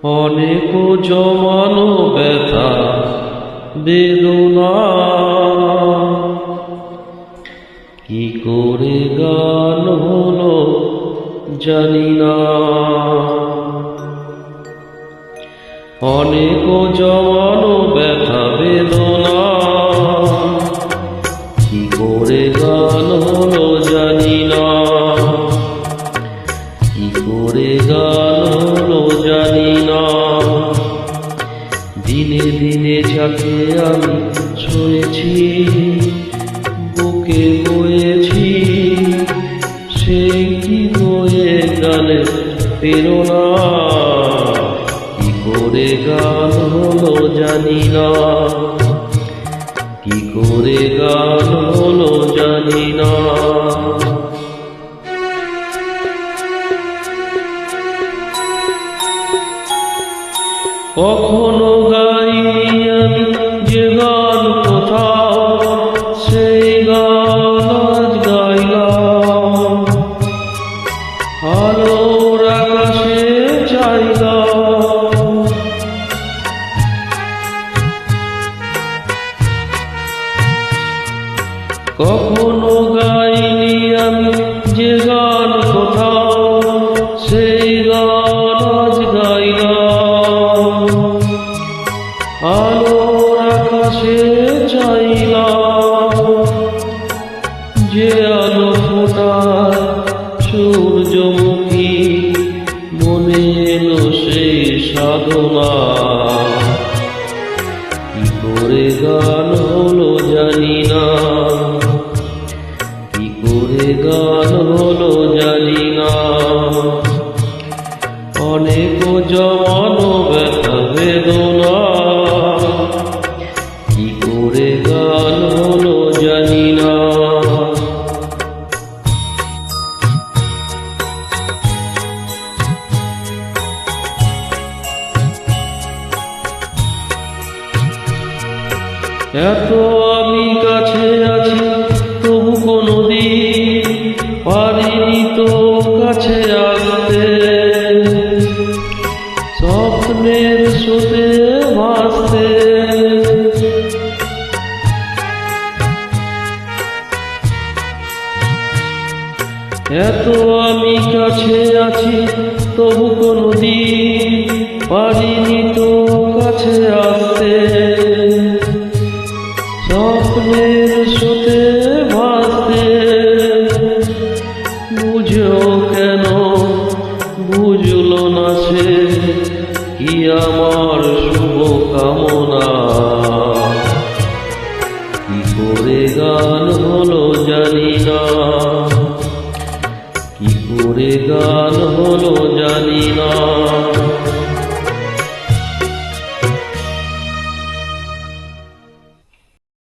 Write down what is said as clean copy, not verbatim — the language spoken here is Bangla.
অনেক জমানো ব্যথা বেদনা, কি করে গান হলো জানি না। অনেক জমানো ব্যথা বেদনা, কি করে গান হলো জানি না। কি করে গান হলো জানি না। দিনে দিনে যাকে আমি ছুঁয়েছি, বুকে বয়েছি, সেই কি বয়ে গানে প্রেরণা। কি করে গান হলো জানি না। কি করে গান হলো জানি না। কখনো গাইনি আমি যে গান কোথাও, সেই গান আজ গাইলাম। আলোর আকাশে চাইলাম, কখনো গাইনি আমি যে গান কোথাও, সেই গান আজ গাইলাম। আলোর আকাশে চাইলাম, যে আলো ফোটায় সূর্যমুখী, মনে এলো সেই সাধনা। কি করে গান হলো জানি না। কি করে গান হলো জানি না। অনেক জমানো ব্যথা বেদনা, কি করে গান হলো জানি না। এত আমি কাছে আছি তবু কোনোদিন পারিনি তো কাছে আসতে। স্বপ্নের স্রোতে ভাসতে, এত আমি কাছে আছি তবু কোনোদিন পারিনি তো কাছে আসতে। স্বপ্নের স্রোতে ভাসতে, বুঝো কেন বুঝলো না সে কি আমার শুভ কামনা। কি করে গান হলো জানি না। কি করে গান হলো জানি না।